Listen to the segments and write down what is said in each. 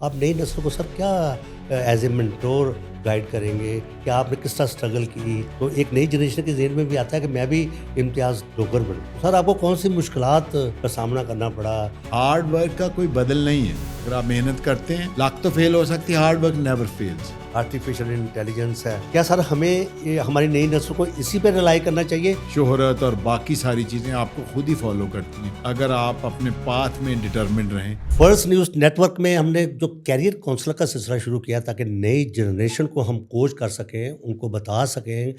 آپ نئی نسل کو سر کیا ایز اے منٹور گائیڈ کریں گے کہ آپ نے کس طرح اسٹرگل کی؟ تو ایک نئی جنریشن کے ذہن میں بھی آتا ہے کہ میں بھی امتیاز ڈوگر بنوں. سر آپ کو کون سی مشکلات کا سامنا کرنا پڑا؟ ہارڈ ورک کا کوئی بدل نہیں ہے. اگر آپ محنت کرتے ہیں لاکھ تو فیل ہو سکتی ہے، hard work never feels. Artificial intelligence ہے کیا سر ہمیں ہماری نئی نسل کو اسی پہ ریلائی کرنا چاہیے؟ شہرت اور باقی ساری چیزیں آپ کو خود ہی فالو کرتی ہیں اگر آپ اپنے پاتھ میں ڈٹرمنڈ رہیں. فرسٹ نیوز نیٹ ورک میں ہم نے جو کیریئر کونسلر کا سلسلہ شروع کیا تاکہ نئی جنریشن کو ہم کوچ کر سکیں، ان کو بتا سکیں،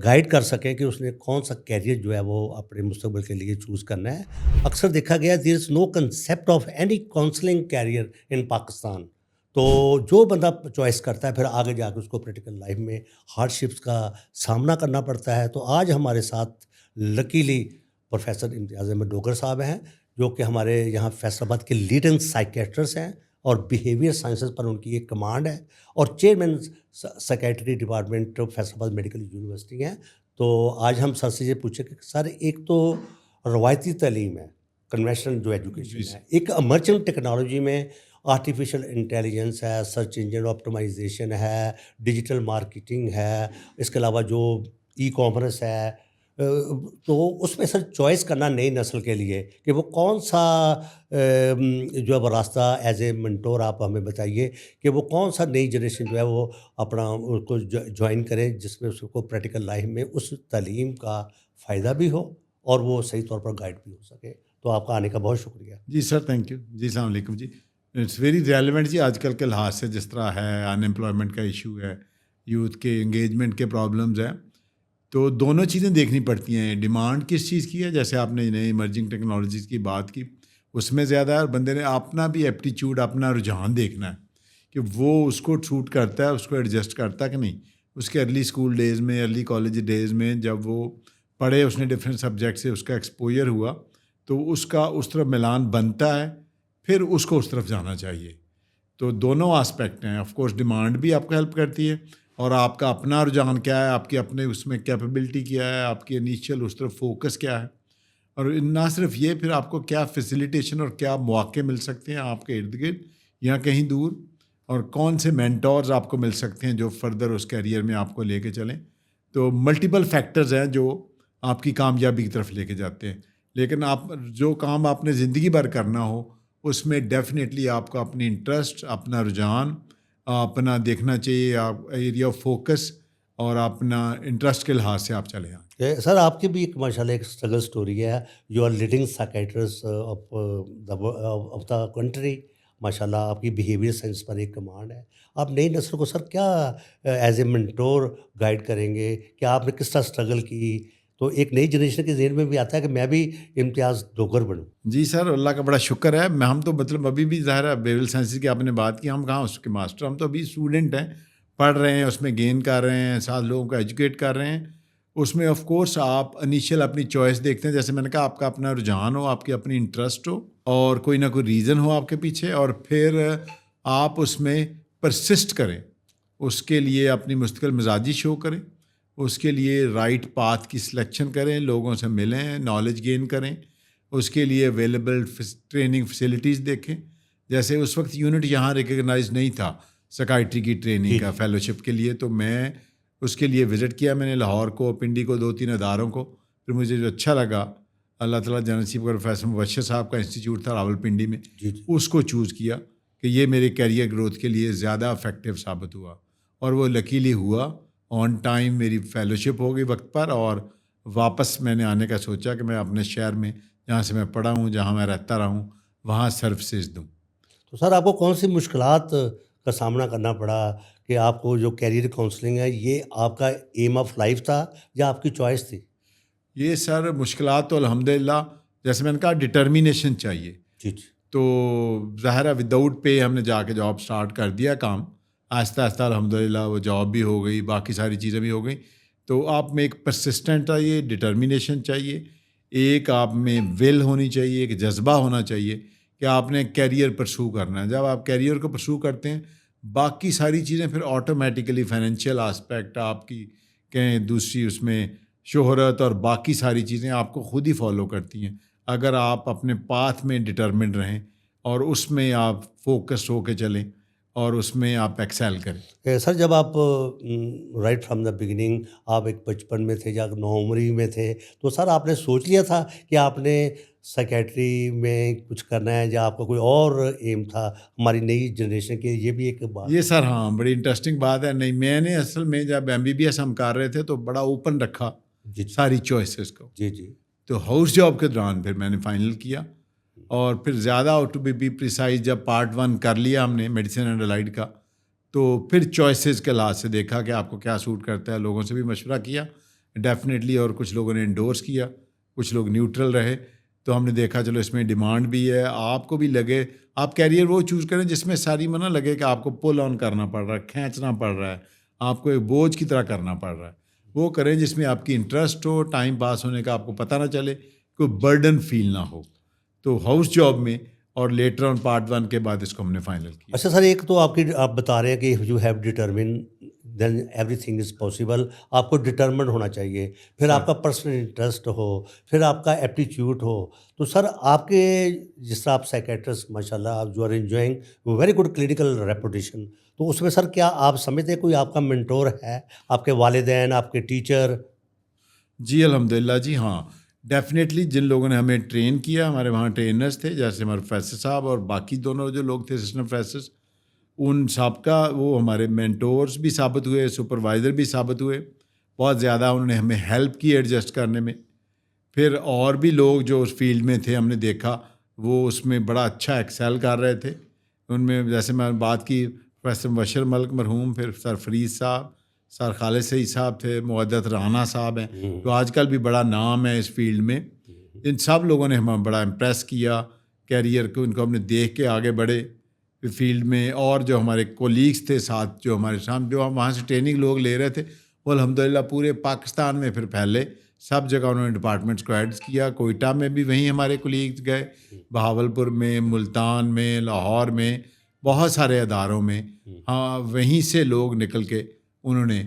گائیڈ کر سکیں کہ اس نے کون سا کیریئر جو ہے وہ اپنے مستقبل کے لیے چوز کرنا ہے. اکثر دیکھا گیا there is no concept of any counselling career in Pakistan. تو جو بندہ چوائس کرتا ہے پھر آگے جا کے اس کو پریکٹیکل لائف میں ہارڈ شپس کا سامنا کرنا پڑتا ہے. تو آج ہمارے ساتھ لکیلی پروفیسر امتیاز احمد ڈوگر صاحب ہیں جو کہ ہمارے یہاں فیصل آباد کے لیڈنگ سائیکیٹرسٹ ہیں اور بیہیویئر سائنسز پر ان کی ایک کمانڈ ہے اور چیئرمین سائیکیٹری ڈپارٹمنٹ فیصل آباد میڈیکل یونیورسٹی ہیں. تو آج ہم سر سے یہ پوچھیں کہ سر ایک تو روایتی تعلیم ہے، کنونشنل جو ایجوکیشن ہے، ایک امرجنگ ٹیکنالوجی میں آرٹیفیشل انٹیلیجنس ہے، سرچ انجن آپٹمائزیشن ہے، ڈیجیٹل مارکیٹنگ ہے، اس کے علاوہ جو ای کامرس ہے. تو اس میں سر چوائس کرنا نئی نسل کے لیے کہ وہ کون سا جو ہے وہ راستہ ایز اے منٹور آپ ہمیں بتائیے کہ وہ کون سا نئی جنریشن جو ہے وہ اپنا اس کو جوائن کرے جس میں اس کو پریکٹیکل لائف میں اس تعلیم کا فائدہ بھی ہو اور وہ صحیح طور پر گائیڈ بھی ہو سکے. تو آپ کا آنے کا بہت شکریہ. جی سر، تھینک یو. جی السلام علیکم. جی اٹس ویری ریلیونٹ جی. آج کل کے لحاظ سے جس طرح ہے ان امپلائمنٹ کا ایشو ہے، یوتھ کے انگیجمنٹ کے پرابلمز ہیں، تو دونوں چیزیں دیکھنی پڑتی ہیں. ڈیمانڈ کس چیز کی ہے، جیسے آپ نے نئی ایمرجنگ ٹیکنالوجیز کی بات کی، اس میں زیادہ ہے، اور بندے نے اپنا بھی ایپٹیچیوڈ، اپنا رجحان دیکھنا ہے کہ وہ اس کو سوٹ کرتا ہے، اس کو ایڈجسٹ کرتا ہے کہ نہیں. اس کے ارلی اسکول ڈیز میں، ارلی کالج ڈیز میں جب وہ پڑھے، اس نے ڈفرینٹ سبجیکٹ سے اس کا ایکسپوجر ہوا، تو اس کا اس طرف میلان بنتا ہے، پھر اس کو اس طرف جانا چاہیے. تو دونوں آسپیکٹ ہیں. آف کورس ڈیمانڈ بھی آپ کو ہیلپ کرتی ہے، اور آپ کا اپنا رجحان کیا ہے، آپ کی اپنے اس میں کیپیبلٹی کیا ہے، آپ کی انیشیل اس طرف فوکس کیا ہے. اور نہ صرف یہ، پھر آپ کو کیا فیسیلیٹیشن اور کیا مواقع مل سکتے ہیں آپ کے ارد گرد یا کہیں دور، اور کون سے مینٹورز آپ کو مل سکتے ہیں جو فردر اس کیریئر میں آپ کو لے کے چلیں. تو ملٹیپل فیکٹرز ہیں جو آپ کی کامیابی کی طرف لے کے جاتے ہیں. لیکن آپ جو کام آپ نے زندگی بھر کرنا ہو، اس میں ڈیفینیٹلی آپ کو اپنی انٹرسٹ، اپنا رجحان اپنا دیکھنا چاہیے، آپ ایریا آف فوکس اور اپنا انٹرسٹ کے لحاظ سے آپ چلے آئیں. سر آپ کی بھی ایک ماشاء اللہ ایک اسٹرگل سٹوری ہے. You are leading psychiatrist of the country. ماشاء اللہ آپ کی بیہیویئر سائنس پر ایک کمانڈ ہے. آپ نئی نسل کو سر کیا ایز اے منٹور گائیڈ کریں گے کہ آپ نے کس طرح اسٹرگل کی؟ تو ایک نئی جنریشن کے ذہن میں بھی آتا ہے کہ میں بھی امتیاز ڈوگر بنوں. جی سر، اللہ کا بڑا شکر ہے. ہم تو مطلب ابھی بھی ظاہر ہے بیول سائنسز کی آپ نے بات کی، ہم کہاں اس کے ماسٹر، ہم تو ابھی اسٹوڈنٹ ہیں، پڑھ رہے ہیں، اس میں گین کر رہے ہیں، ساتھ لوگوں کو ایجوکیٹ کر رہے ہیں. اس میں آف کورس آپ انیشیل اپنی چوائس دیکھتے ہیں، جیسے میں نے کہا آپ کا اپنا رجحان ہو، آپ کی اپنی انٹرسٹ ہو، اور کوئی نہ کوئی ریزن ہو آپ کے پیچھے، اور پھر آپ اس میں پرسسٹ کریں، اس کے لیے اپنی مستقل مزاجی شو کریں، اس کے لیے رائٹ پاتھ کی سلیکشن کریں، لوگوں سے ملیں، نالج گین کریں، اس کے لیے اویلیبل ٹریننگ فیسلٹیز دیکھیں. جیسے اس وقت یونٹ یہاں ریکگنائز نہیں تھا سکائٹری کی ٹریننگ کا فیلوشپ کے لیے، تو میں اس کے لیے وزٹ کیا، میں نے لاہور کو، پنڈی کو، 2-3 اداروں کو. پھر مجھے جو اچھا لگا، اللہ تعالیٰ جنسی پروفیسر مبشر صاحب کا انسٹیٹیوٹ تھا راول پنڈی میں، اس کو چوز کیا کہ یہ میرے کیریئر گروتھ کے لیے زیادہ افیکٹو ثابت ہوا. اور وہ لکیلی ہوا، آن ٹائم میری فیلوشپ ہو گئی وقت پر، اور واپس میں نے آنے کا سوچا کہ میں اپنے شہر میں جہاں سے میں پڑھا ہوں، جہاں میں رہتا رہا ہوں، وہاں سروسز دوں. تو سر آپ کو کون سی مشکلات کا سامنا کرنا پڑا کہ آپ کو جو کیریئر کاؤنسلنگ ہے یہ آپ کا ایم آف لائف تھا یا آپ کی چوائس تھی؟ یہ سر مشکلات تو الحمدللہ، جیسے میں نے کہا ڈٹرمینیشن چاہیے. جی جی. تو ظاہر ہے وداؤٹ پے ہم نے جا کے جاب سٹارٹ کر دیا کام، آہستہ آہستہ الحمدللہ وہ جاب بھی ہو گئی، باقی ساری چیزیں بھی ہو گئیں. تو آپ میں ایک پرسسٹنٹ چاہیے، ڈٹرمینیشن چاہیے، ایک آپ میں ول ہونی چاہیے، ایک جذبہ ہونا چاہیے کہ آپ نے کیریئر پرسو کرنا ہے. جب آپ کیریئر کو پرسو کرتے ہیں، باقی ساری چیزیں پھر آٹومیٹیکلی فائنینشیل آسپیکٹ آپ کی کہیں، دوسری اس میں شہرت اور باقی ساری چیزیں آپ کو خود ہی فالو کرتی ہیں اگر آپ اپنے پاتھ میں ڈٹرمنڈ رہیں اور اس میں آپ فوکس ہو کے چلیں اور اس میں آپ ایکسیل کریں. سر جب آپ رائٹ فرام دا بگننگ آپ ایک بچپن میں تھے یا نوعمری میں تھے تو سر آپ نے سوچ لیا تھا کہ آپ نے سائیکیٹری میں کچھ کرنا ہے یا آپ کا کوئی اور ایم تھا ہماری نئی جنریشن کے؟ یہ بھی ایک بات یہ سر ہاں بڑی انٹرسٹنگ بات ہے. نہیں میں نے اصل میں جب MBBS ہم کر رہے تھے تو بڑا اوپن رکھا جی ساری چوائسیز کو. جی جی تو ہاؤس جاب کے دوران پھر میں نے فائنل کیا اور پھر زیادہ ٹو بی پریسائز جب پارٹ 1 کر لیا ہم نے میڈیسن اینڈ الائڈ کا تو پھر چوائسیز کے لحاظ سے دیکھا کہ آپ کو کیا سوٹ کرتا ہے. لوگوں سے بھی مشورہ کیا ڈیفینیٹلی اور کچھ لوگوں نے انڈورس کیا, کچھ لوگ نیوٹرل رہے. تو ہم نے دیکھا چلو اس میں ڈیمانڈ بھی ہے, آپ کو بھی لگے آپ کیریئر وہ چوز کریں جس میں ساری منع لگے کہ آپ کو پل آن کرنا پڑ رہا ہے, کھینچنا پڑ رہا ہے, آپ کو ایک بوجھ کی طرح کرنا پڑ رہا ہے. وہ کریں جس میں آپ کی انٹرسٹ ہو, ٹائم پاس ہونے کا آپ کو پتہ نہ چلے, کوئی برڈن فیل نہ ہو. تو ہاؤس جاب میں اور لیٹر آن پارٹ 1 کے بعد اس کو ہم نے فائنل کیا. اچھا سر ایک تو آپ بتا رہے ہیں کہ you have determine then every thing is possible. آپ کو ڈٹرمنڈ ہونا چاہیے, پھر آپ کا پرسنل انٹرسٹ ہو, پھر آپ کا ایپٹیچیوڈ ہو. تو سر آپ کے جس طرح آپ سائیکیٹرسٹ ماشاء اللہ آپ جو are enjoying very good clinical reputation, تو اس میں سر کیا آپ سمجھتے ہیں کوئی آپ کا مینٹور ہے, آپ کے والدین, آپ کے ٹیچر؟ جی الحمدللہ جی ہاں ڈیفینیٹلی جن لوگوں نے ہمیں ٹرین کیا, ہمارے وہاں ٹرینرز تھے جیسے ہمارے پروفیسر صاحب اور باقی دونوں جو لوگ تھے اسسٹنٹ پروفیسرز, ان سب کا وہ ہمارے مینٹورز بھی ثابت ہوئے, سپروائزر بھی ثابت ہوئے. بہت زیادہ انہوں نے ہمیں ہیلپ کی ایڈجسٹ کرنے میں. پھر اور بھی لوگ جو اس فیلڈ میں تھے ہم نے دیکھا وہ اس میں بڑا اچھا ایکسیل کر رہے تھے. ان میں جیسے میں نے بات کی پروفیسر مبشر ملک مرحوم, پھر سر فرید صاحب, سر خالد سعید صاحب تھے, معدت رانا صاحب ہیں جو آج کل بھی بڑا نام ہے اس فیلڈ میں. ان سب لوگوں نے ہمیں بڑا امپریس کیا کیریئر کو, ان کو ہم نے دیکھ کے آگے بڑھے فیلڈ میں. اور جو ہمارے کولیگس تھے ساتھ جو ہمارے ساتھ جو ہم وہاں سے ٹریننگ لوگ لے رہے تھے وہ الحمدللہ پورے پاکستان میں پھر پھیلے, سب جگہ انہوں نے ڈپارٹمنٹس کو ایڈ کیا. کوئٹہ میں بھی وہیں ہمارے کولیگس گئے, بہاولپور میں, ملتان میں, لاہور میں, بہت سارے اداروں میں. ہاں وہیں سے لوگ نکل کے انہوں نے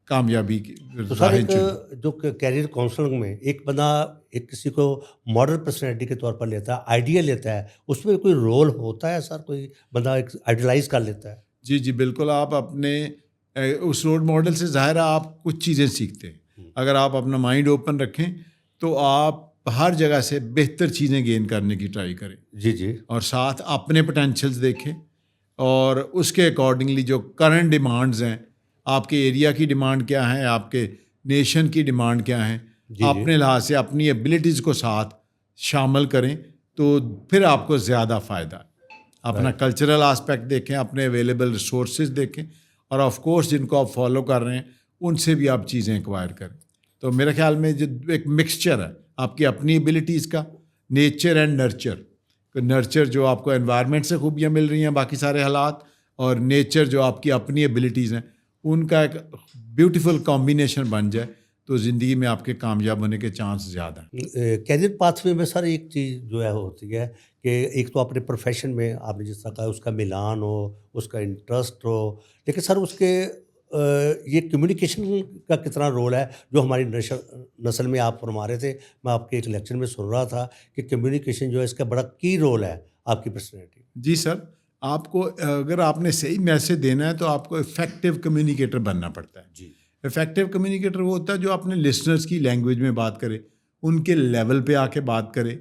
کامیابی کی. تو سر ایک جو کیریئر کاؤنسلنگ میں ایک بندہ ایک کسی کو ماڈل پرسنالٹی کے طور پر لیتا ہے, آئیڈیا لیتا ہے, اس میں کوئی رول ہوتا ہے سر؟ کوئی بندہ ایک آئیڈیلائز کر لیتا ہے؟ جی جی بالکل. آپ اپنے اس رول ماڈل سے ظاہر ہے آپ کچھ چیزیں سیکھتے ہیں. اگر آپ اپنا مائنڈ اوپن رکھیں تو آپ ہر جگہ سے بہتر چیزیں گین کرنے کی ٹرائی کریں. جی جی. اور ساتھ اپنے پوٹینشیلز دیکھیں اور اس کے اکارڈنگلی جو کرنٹ ڈیمانڈز ہیں, آپ کے ایریا کی ڈیمانڈ کیا ہیں, آپ کے نیشن کی ڈیمانڈ کیا ہیں, اپنے لحاظ سے اپنی ایبلٹیز کو ساتھ شامل کریں تو پھر آپ کو زیادہ فائدہ ہے. اپنا کلچرل آسپیکٹ دیکھیں, اپنے اویلیبل ریسورسز دیکھیں, اور آف کورس جن کو آپ فالو کر رہے ہیں ان سے بھی آپ چیزیں ایکوائر کریں. تو میرے خیال میں جو ایک مکسچر ہے آپ کی اپنی ایبلٹیز کا, نیچر اینڈ نرچر. نرچر جو آپ کو انوائرمنٹ سے خوبیاں مل رہی ہیں باقی سارے حالات, اور نیچر جو آپ کی اپنی ایبلٹیز ہیں, ان کا ایک بیوٹیفل کمبینیشن بن جائے تو زندگی میں آپ کے کامیاب ہونے کے چانس زیادہ ہیں. کیریئر پاتھ وے میں سر ایک چیز جو ہے ہوتی ہے کہ ایک تو اپنے پروفیشن میں آپ نے جس طرح کہا اس کا ملان ہو, اس کا انٹرسٹ ہو, لیکن سر اس کے یہ کمیونیکیشن کا کتنا رول ہے جو ہماری نسل میں آپ فرما رہے تھے. میں آپ کے ایک لیکچر میں سن رہا تھا کہ کمیونیکیشن جو ہے اس کا بڑا کی رول ہے آپ کی پرسنالٹی. جی سر, آپ کو اگر آپ نے صحیح میسج دینا ہے تو آپ کو افیکٹو کمیونیکیٹر بننا پڑتا ہے. جی. افیکٹو کمیونیکیٹر وہ ہوتا ہے جو اپنے لسنرز کی لینگویج میں بات کرے, ان کے لیول پہ آ کے بات کرے,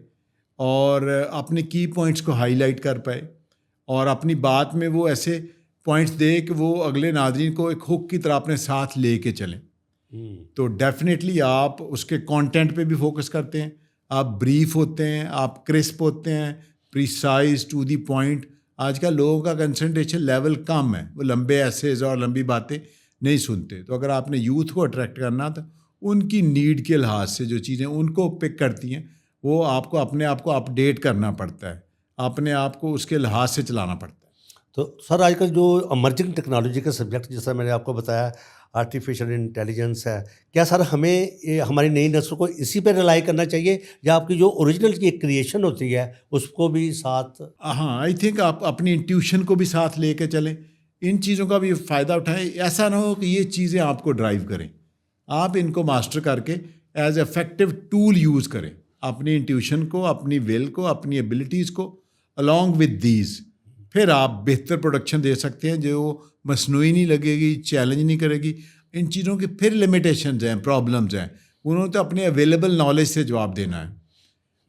اور اپنے کی پوائنٹس کو ہائی لائٹ کر پائے, اور اپنی بات میں وہ ایسے پوائنٹس دے کہ وہ اگلے ناظرین کو ایک ہک کی طرح اپنے ساتھ لے کے چلیں. تو ڈیفینیٹلی آپ اس کے کانٹینٹ پہ بھی فوکس کرتے ہیں, آپ بریف ہوتے ہیں, آپ کرسپ ہوتے ہیں, پریسائز ٹو دی پوائنٹ. آج کل لوگوں کا کنسنٹریشن لیول کم ہے, وہ لمبے ایسیز اور لمبی باتیں نہیں سنتے. تو اگر آپ نے یوتھ کو اٹریکٹ کرنا تو ان کی نیڈ کے لحاظ سے جو چیزیں ان کو پک کرتی ہیں وہ آپ کو اپنے آپ کو اپڈیٹ کرنا پڑتا ہے, اپنے آپ کو اس کے لحاظ سے چلانا پڑتا ہے. تو سر آج کل جو امرجنگ ٹیکنالوجی کا سبجیکٹ جس طرح میں نے آپ کو بتایا آرٹیفیشیل انٹیلیجنس ہے, کیا سر ہمیں ہماری نئی نسل کو اسی پہ ریلائی کرنا چاہیے یا آپ کی جو اوریجنل کی ایک کریشن ہوتی ہے اس کو بھی ساتھ؟ ہاں آئی تھنک آپ اپنی انٹیوشن کو بھی ساتھ لے کے چلیں, ان چیزوں کا بھی فائدہ اٹھائیں. ایسا نہ ہو کہ یہ چیزیں آپ کو ڈرائیو کریں, آپ ان کو ماسٹر کر کے ایز افیکٹو ٹول یوز کریں. اپنی انٹیوشن کو, اپنی ول کو, اپنی ایبلٹیز کو along with these پھر آپ بہتر پروڈکشن دے سکتے ہیں جو مصنوعی نہیں لگے گی, چیلنج نہیں کرے گی. ان چیزوں کے پھر لمیٹیشنز ہیں, پرابلمز ہیں, انہوں نے تو اپنے اویلیبل نالج سے جواب دینا ہے.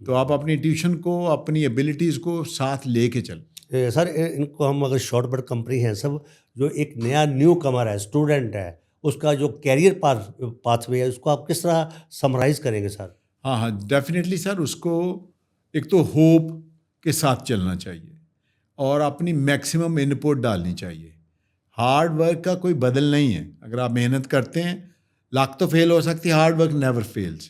تو آپ اپنی ٹیوشن کو, اپنی ایبلٹیز کو ساتھ لے کے چلیں. سر ان کو ہم اگر شارٹ بٹ کمپنی ہیں سب, جو ایک نیا نیو کمر ہے, اسٹوڈنٹ ہے, اس کا جو کیریئر پاتھ وے ہے, اس کو آپ کس طرح سمرائز کریں گے سر؟ ہاں ڈیفینیٹلی سر. اس کو ایک تو ہوپ کے ساتھ چلنا چاہیے اور اپنی میکسیمم ان پٹ ڈالنی چاہیے. ہارڈ ورک کا کوئی بدل نہیں ہے. اگر آپ محنت کرتے ہیں, لاکھ تو فیل ہو سکتی ہے, ہارڈ ورک نیور فیلز.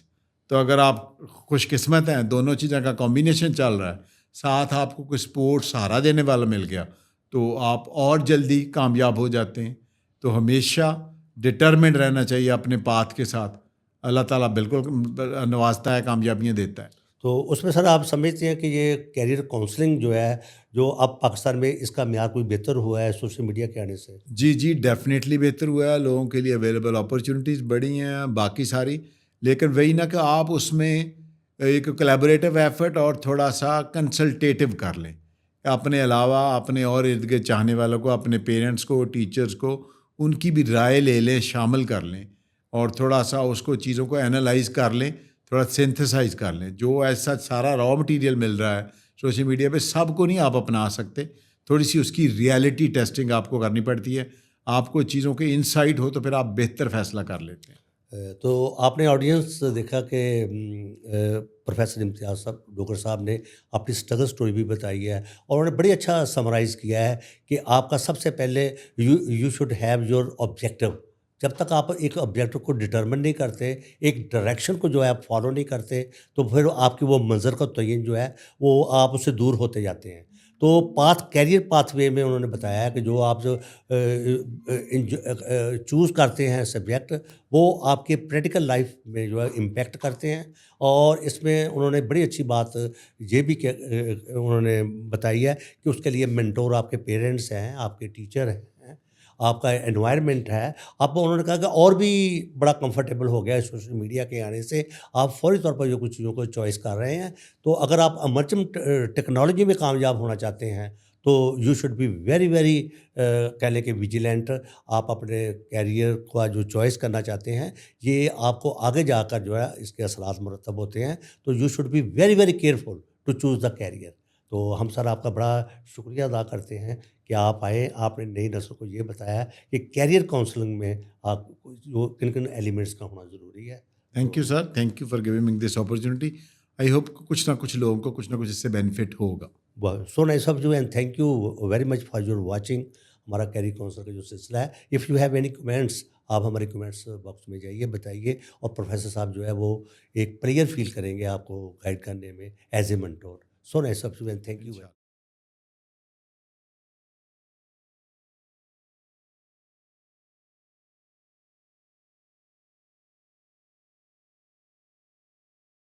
تو اگر آپ خوش قسمت ہیں, دونوں چیزوں کا کمبینیشن چل رہا ہے, ساتھ آپ کو کوئی سپورٹ سہارا دینے والا مل گیا, تو آپ اور جلدی کامیاب ہو جاتے ہیں. تو ہمیشہ ڈٹرمنٹ رہنا چاہیے اپنے پاتھ کے ساتھ. اللہ تعالیٰ بالکل نوازتا ہے, کامیابیاں دیتا ہے. تو اس میں سر آپ سمجھتے ہیں کہ یہ کیریئر کاؤنسلنگ جو ہے, جو اب پاکستان میں اس کا معیار کوئی بہتر ہوا ہے سوشل میڈیا کے آنے سے؟ جی ڈیفینیٹلی بہتر ہوا ہے. لوگوں کے لیے اویلیبل اپرچونیٹیز بڑھی ہیں, باقی ساری. لیکن وہی نہ کہ آپ اس میں ایک کولیبوریٹو ایفرٹ اور تھوڑا سا کنسلٹیٹو کر لیں. اپنے علاوہ اپنے اور ارد گرد چاہنے والوں کو, اپنے پیرنٹس کو, ٹیچرز کو, ان کی بھی رائے لے لیں, شامل کر لیں, اور تھوڑا سا اس کو چیزوں کو انالائز کر لیں, تھوڑا سینتھسائز کر لیں. جو ایسا سارا را مٹیریل مل رہا ہے سوشل میڈیا پہ, سب کو نہیں آپ اپنا سکتے. تھوڑی سی اس کی ریالٹی ٹیسٹنگ آپ کو کرنی پڑتی ہے. آپ کو چیزوں کے انسائٹ ہو تو پھر آپ بہتر فیصلہ کر لیتے ہیں. تو آپ نے آڈینس دیکھا کہ پروفیسر امتیاز صاحب, ڈاکٹر صاحب نے اپنی اسٹرگل اسٹوری بھی بتائی ہے, اور انہوں نے بڑی اچھا سمرائز کیا ہے کہ آپ کا سب سے پہلے you should have your objective. جب تک آپ ایک آبجیکٹیو کو ڈٹرمن نہیں کرتے, ایک ڈائریکشن کو جو ہے آپ فالو نہیں کرتے, تو پھر آپ کی وہ منظر کا تعین جو ہے وہ آپ اس سے دور ہوتے جاتے ہیں. تو کیریئر پاتھ وے میں انہوں نے بتایا ہے کہ جو آپ جو چوز کرتے ہیں سبجیکٹ, وہ آپ کے پریکٹیکل لائف میں جو ہے امپیکٹ کرتے ہیں. اور اس میں انہوں نے بڑی اچھی بات یہ بھی انہوں نے بتائی ہے کہ اس کے لیے مینٹور آپ کے پیرنٹس ہیں, آپ کے ٹیچر ہیں, آپ کا انوائرمنٹ ہے. اب انہوں نے کہا کہ اور بھی بڑا کمفرٹیبل ہو گیا ہے سوشل میڈیا کے آنے سے, آپ فوری طور پر جو کچھ چیزوں کو چوائس کر رہے ہیں. تو اگر آپ ایمرجنگ ٹیکنالوجی میں کامیاب ہونا چاہتے ہیں تو you should be very very کہہ لیں کہ ویجیلنٹ. آپ اپنے کیریئر کا جو چوائس کرنا چاہتے ہیں, یہ آپ کو آگے جا کر جو ہے اس کے اثرات مرتب ہوتے ہیں. تو you should be very very careful to choose the career. تو ہم سر آپ کا بڑا شکریہ ادا کرتے ہیں کہ آپ آئے, آپ نے نئی نسل کو یہ بتایا کہ کیریئر کاؤنسلنگ میں آپ جو کن کن ایلیمنٹس کا ہونا ضروری ہے. Thank you sir, thank you for giving this opportunity. I hope کچھ نہ کچھ لوگوں کو کچھ نہ کچھ اس سے بینیفٹ ہوگا. So nice of you and thank you very much for your watching. ہمارا کیریئر کاؤنسلر کا جو سلسلہ ہے, if you have any comments, آپ ہمارے کمنٹس باکس میں جائیے, بتائیے. اور پروفیسر صاحب جو ہے وہ ایک پلیئر فیل کریں گے آپ کو گائیڈ کرنے میں as a mentor. So nice of you and thank you.